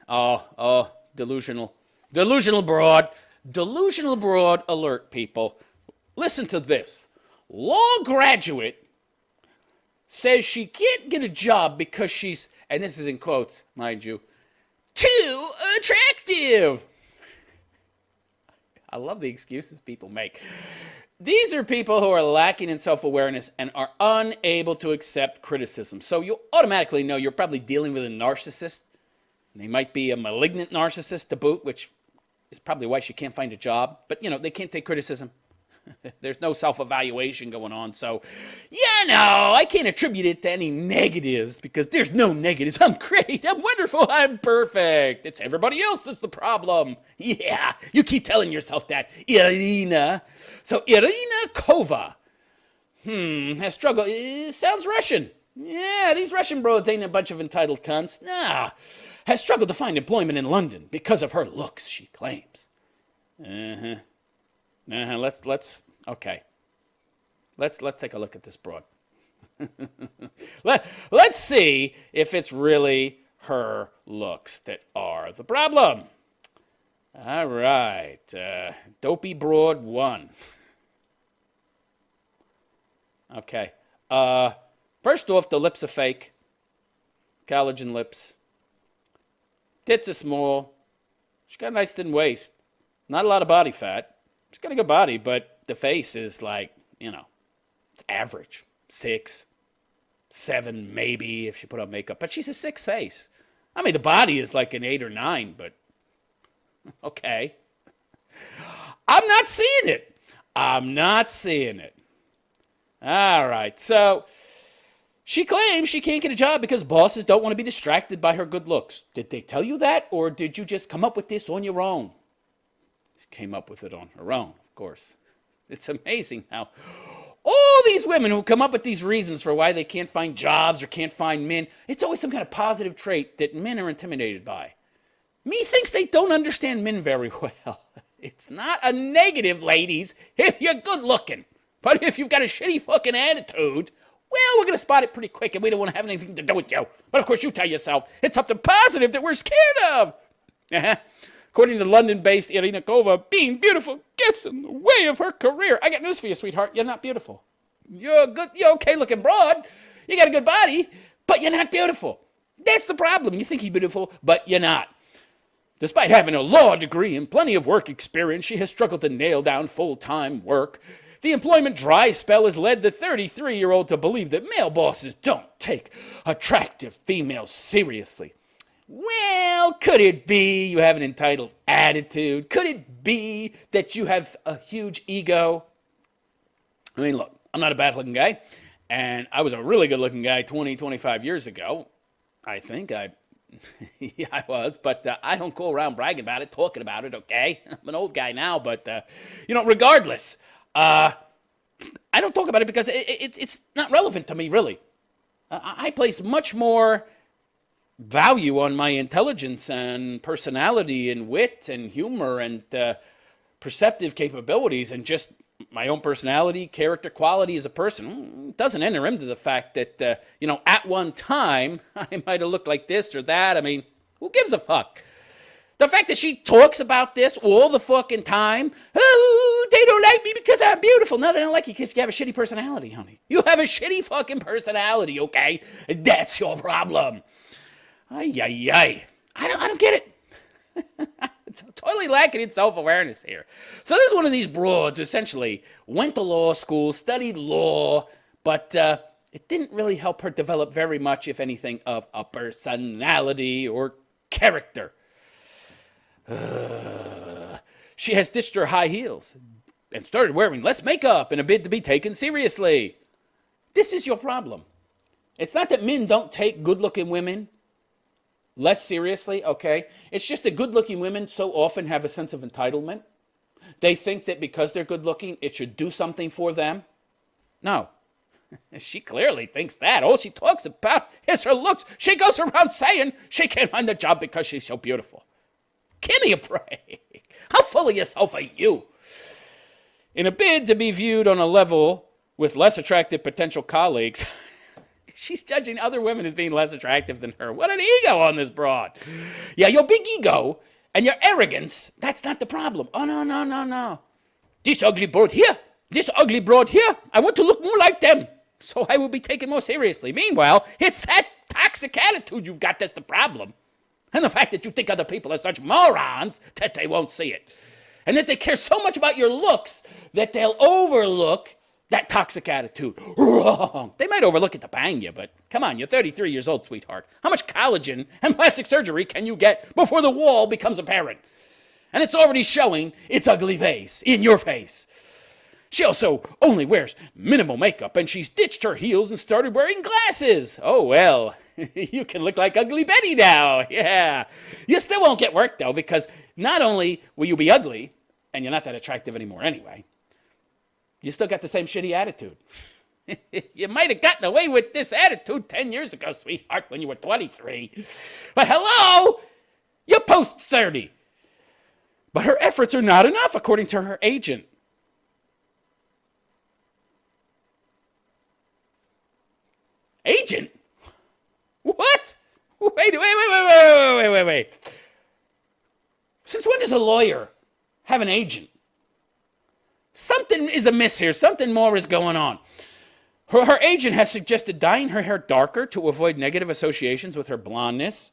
Delusional. Delusional broad. Delusional broad alert, people. Listen to this. Law graduate says she can't get a job because she's, and this is in quotes, mind you, too attractive. I love the excuses people make. These are people who are lacking in self-awareness and are unable to accept criticism. So you automatically know you're probably dealing with a narcissist. They might be a malignant narcissist to boot, which is probably why she can't find a job. But, they can't take criticism. There's no self-evaluation going on. So, I can't attribute it to any negatives because there's no negatives. I'm great. I'm wonderful. I'm perfect. It's everybody else that's the problem. Yeah, you keep telling yourself that. Irina. So, Irina Kova has struggled. It sounds Russian. Yeah, these Russian broads ain't a bunch of entitled cunts. Nah. Has struggled to find employment in London because of her looks, she claims. Let's take a look at this broad. Let's see if it's really her looks that are the problem. All right, Dopey Broad 1. Okay. First off, the lips are fake. Collagen lips. Tits are small. She's got a nice thin waist. Not a lot of body fat. She's got a good body, but the face is like, it's average. 6, 7, maybe if she put on makeup. But she's a 6 face. I mean, the body is like an 8 or 9, but okay. I'm not seeing it. All right, so she claims she can't get a job because bosses don't want to be distracted by her good looks. Did they tell you that, or did you just come up with this on your own? She came up with it on her own, of course. It's amazing how all these women who come up with these reasons for why they can't find jobs or can't find men, it's always some kind of positive trait that men are intimidated by. Methinks they don't understand men very well. It's not a negative, ladies, if you're good looking. But if you've got a shitty fucking attitude, well, we're going to spot it pretty quick and we don't want to have anything to do with you. But of course you tell yourself it's something positive that we're scared of. According to London-based Irina Kova, being beautiful gets in the way of her career. I got news for you, sweetheart. You're not beautiful. You're good. You're okay looking broad. You got a good body, but you're not beautiful. That's the problem. You think you're beautiful, but you're not. Despite having a law degree and plenty of work experience, she has struggled to nail down full-time work. The employment dry spell has led the 33-year-old to believe that male bosses don't take attractive females seriously. Well, could it be you have an entitled attitude? Could it be that you have a huge ego? I mean, look, I'm not a bad-looking guy, and I was a really good-looking guy 20, 25 years ago. I think yeah, I was, but I don't go around bragging about it, talking about it, okay? I'm an old guy now, but, regardless, I don't talk about it because it's not relevant to me, really. I place much more value on my intelligence and personality and wit and humor and perceptive capabilities and just my own personality, character, quality as a person. It doesn't enter into the fact that, at one time I might have looked like this or that. I mean, who gives a fuck? The fact that she talks about this all the fucking time. Oh, they don't like me because I'm beautiful. No, they don't like you because you have a shitty personality, honey. You have a shitty fucking personality, okay? That's your problem. Ay. I don't get it. It's totally lacking in self-awareness here. So this is one of these broads who essentially went to law school, studied law, but it didn't really help her develop very much, if anything, of a personality or character. She has ditched her high heels and started wearing less makeup in a bid to be taken seriously. This is your problem. It's not that men don't take good-looking women less seriously, okay? It's just that good-looking women so often have a sense of entitlement. They think that because they're good-looking, it should do something for them. No. She clearly thinks that. All she talks about is her looks. She goes around saying she can't find a job because she's so beautiful. Give me a break. How full of yourself are you? In a bid to be viewed on a level with less attractive potential colleagues, She's judging other women as being less attractive than her. What an ego on this broad. Yeah, your big ego and your arrogance, that's not the problem. Oh, no, no, no, no. This ugly broad here, I want to look more like them, so I will be taken more seriously. Meanwhile, it's that toxic attitude you've got that's the problem. And the fact that you think other people are such morons that they won't see it. And that they care so much about your looks that they'll overlook that toxic attitude. Wrong. They might overlook it to bang you, but come on, you're 33 years old, sweetheart. How much collagen and plastic surgery can you get before the wall becomes apparent? And it's already showing its ugly face in your face. She also only wears minimal makeup, and she's ditched her heels and started wearing glasses. Oh, well, you can look like Ugly Betty now. Yeah. You still won't get work, though, because not only will you be ugly, and you're not that attractive anymore anyway, you still got the same shitty attitude. You might have gotten away with this attitude 10 years ago, sweetheart, when you were 23. But hello, you're post 30. But her efforts are not enough, according to her agent. Agent? What? Wait. Since when does a lawyer have an agent? Something is amiss here. Something more is going on. Her agent has suggested dyeing her hair darker to avoid negative associations with her blondness.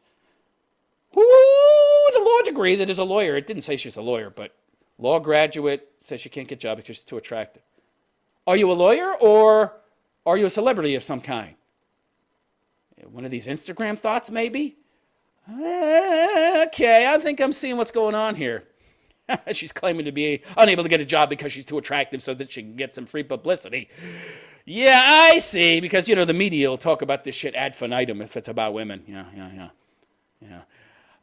Ooh, the law degree that is a lawyer. It didn't say she's a lawyer, but law graduate says she can't get a job because she's too attractive. Are you a lawyer or are you a celebrity of some kind? One of these Instagram thoughts, maybe? Okay, I think I'm seeing what's going on here. She's claiming to be unable to get a job because she's too attractive so that she can get some free publicity. Yeah, I see, because, the media will talk about this shit ad infinitum if it's about women. Yeah.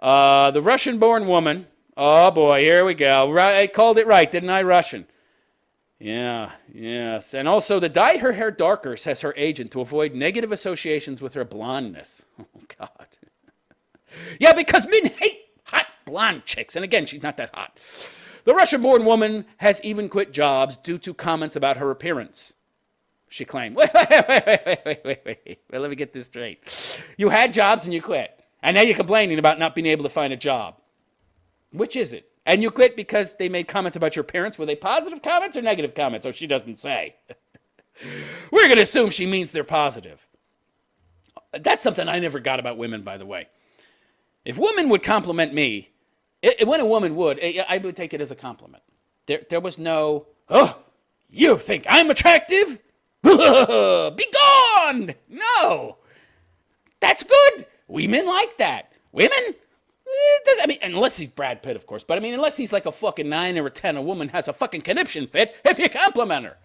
The Russian-born woman, oh boy, here we go. I called it right, didn't I, Russian? Yeah, yes. And also to dye her hair darker, says her agent, to avoid negative associations with her blondness. Oh, God. Yeah, because men hate hot blonde chicks. And again, she's not that hot. The Russian-born woman has even quit jobs due to comments about her appearance. She claimed, wait. Well, let me get this straight. You had jobs and you quit. And now you're complaining about not being able to find a job. Which is it? And you quit because they made comments about your appearance. Were they positive comments or negative comments? Oh, she doesn't say. We're going to assume she means they're positive. That's something I never got about women, by the way. If women would compliment me, when a woman would, I would take it as a compliment. There was no, oh, you think I'm attractive? Be gone! No. That's good. Women like that. Women? Unless he's Brad Pitt, of course. But unless he's like a fucking 9 or a 10, a woman has a fucking conniption fit if you compliment her.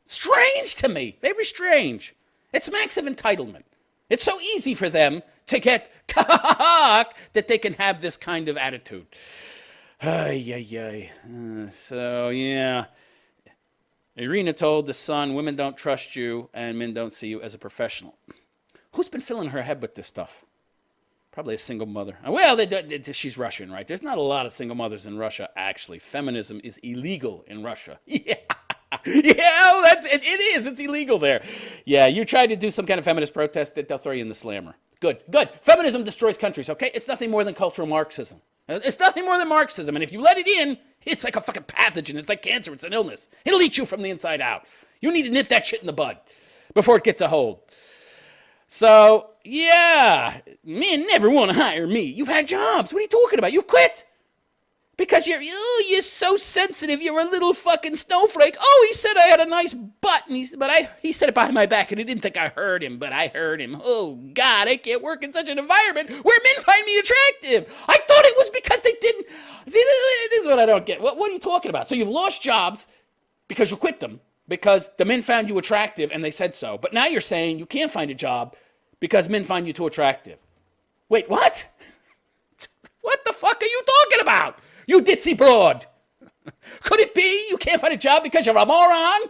Strange to me. Very strange. It smacks of entitlement. It's so easy for them to get cock that they can have this kind of attitude. So, yeah. Irina told The Sun, women don't trust you and men don't see you as a professional. Who's been filling her head with this stuff? Probably a single mother. Well, she's Russian, right? There's not a lot of single mothers in Russia, actually. Feminism is illegal in Russia. Yeah. Yeah, it is. It's illegal there. Yeah, you try to do some kind of feminist protest, they'll throw you in the slammer. Good. Feminism destroys countries, okay? It's nothing more than cultural Marxism. It's nothing more than Marxism. And if you let it in, it's like a fucking pathogen. It's like cancer. It's an illness. It'll eat you from the inside out. You need to nip that shit in the bud before it gets a hold. So, yeah, men never want to hire me. You've had jobs. What are you talking about? You've quit. Because you're so sensitive. You're a little fucking snowflake. Oh, he said I had a nice butt. And he said it behind my back, and he didn't think I heard him, but I heard him. Oh, God, I can't work in such an environment where men find me attractive. I thought it was because they didn't. See, this is what I don't get. What are you talking about? So you've lost jobs because you quit them, because the men found you attractive and they said so. But now you're saying you can't find a job because men find you too attractive. Wait, what? What the fuck are you talking about? You ditzy broad. Could it be you can't find a job because you're a moron?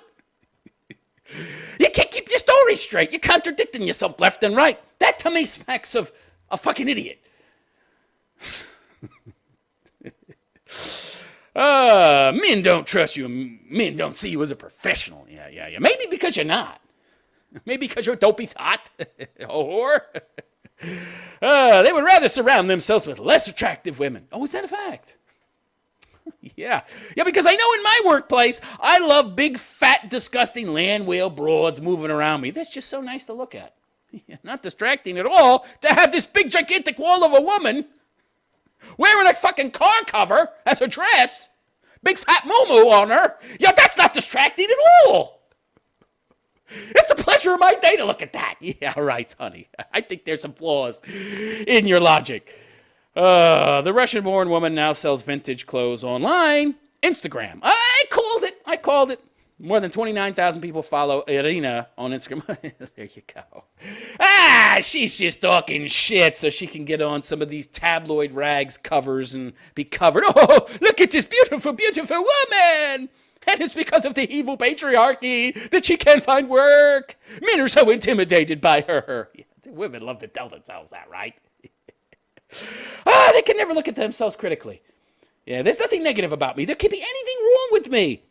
You can't keep your story straight. You're contradicting yourself left and right. That to me smacks of a fucking idiot. Men don't trust you. Men don't see you as a professional. Yeah. Maybe because you're not. Maybe because you're dopey thought. Or they would rather surround themselves with less attractive women. Oh, is that a fact? Yeah. Yeah, because I know in my workplace, I love big, fat, disgusting land whale broads moving around me. That's just so nice to look at. Not distracting at all to have this big, gigantic wall of a woman wearing a fucking car cover as a dress, big fat moo-moo on her. Yeah, that's not distracting at all. It's the pleasure of my day to look at that. Yeah, right, honey. I think there's some flaws in your logic. The Russian-born woman now sells vintage clothes online. Instagram. I called it. More than 29,000 people follow Irina on Instagram. There you go. She's just talking shit so she can get on some of these tabloid rags covers and be covered. Oh, look at this beautiful, beautiful woman. And it's because of the evil patriarchy that she can't find work. Men are so intimidated by her. Yeah, the women love to tell themselves that, right? They can never look at themselves critically. Yeah, there's nothing negative about me. There can't be anything wrong with me.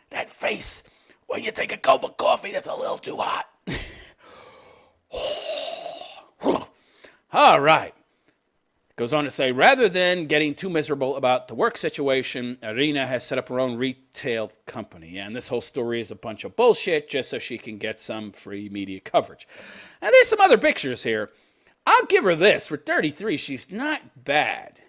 That face when you take a cup of coffee that's a little too hot. All right. Goes on to say, rather than getting too miserable about the work situation, Irina has set up her own retail company. And this whole story is a bunch of bullshit just so she can get some free media coverage. And there's some other pictures here. I'll give her this. For 33, she's not bad.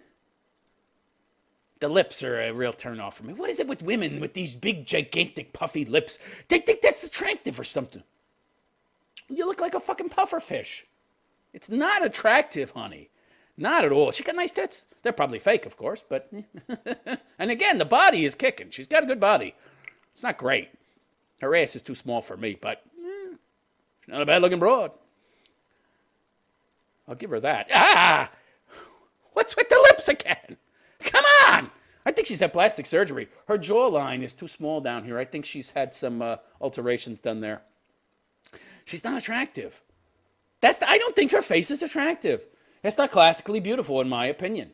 The lips are a real turnoff for me. What is it with women with these big, gigantic, puffy lips? They think that's attractive or something. You look like a fucking pufferfish. It's not attractive, honey. Not at all. She got nice tits. They're probably fake, of course, but... And again, the body is kicking. She's got a good body. It's not great. Her ass is too small for me, but... she's not a bad-looking broad. I'll give her that. What's with the lips again? Come on! I think she's had plastic surgery. Her jawline is too small down here. I think she's had some alterations done there. She's not attractive. I don't think her face is attractive. It's not classically beautiful, in my opinion.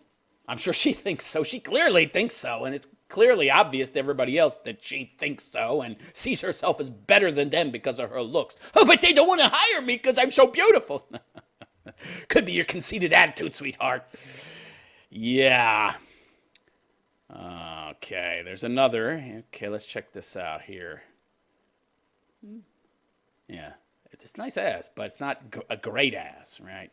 I'm sure she thinks so. She clearly thinks so, and it's clearly obvious to everybody else that she thinks so and sees herself as better than them because of her looks. Oh, but they don't want to hire me because I'm so beautiful. Could be your conceited attitude, sweetheart. Yeah. Okay, there's another. Okay, let's check this out here. Yeah, it's a nice ass, but it's not a great ass, right?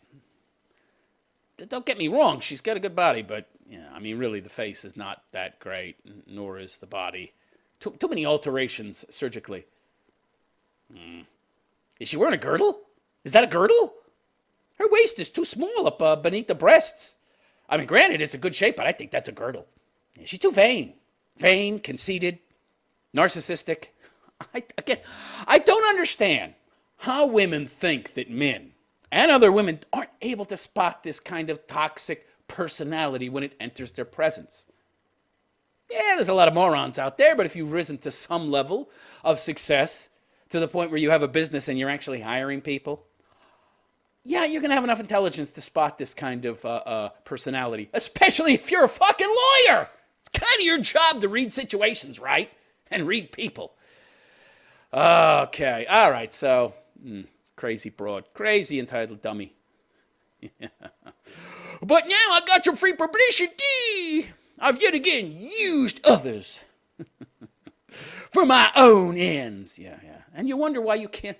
Don't get me wrong, she's got a good body, but yeah, I mean, really, the face is not that great, nor is the body. Too many alterations surgically. Is she wearing a girdle? Is that a girdle? Her waist is too small up beneath the breasts. I mean, granted, it's a good shape, but I think that's a girdle. Yeah, she's too vain. Vain, conceited, narcissistic. I don't understand how women think that men and other women aren't able to spot this kind of toxic personality when it enters their presence. Yeah, there's a lot of morons out there, but if you've risen to some level of success, to the point where you have a business and you're actually hiring people, yeah, you're going to have enough intelligence to spot this kind of personality, especially if you're a fucking lawyer. It's kind of your job to read situations, right? And read people. Okay, all right, so... crazy broad. Crazy entitled dummy. Yeah. But now I got some free publicity. I've yet again used others for my own ends. Yeah. And you wonder why you can't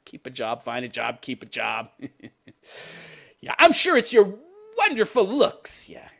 keep a job, find a job, keep a job. Yeah, I'm sure it's your wonderful looks. Yeah.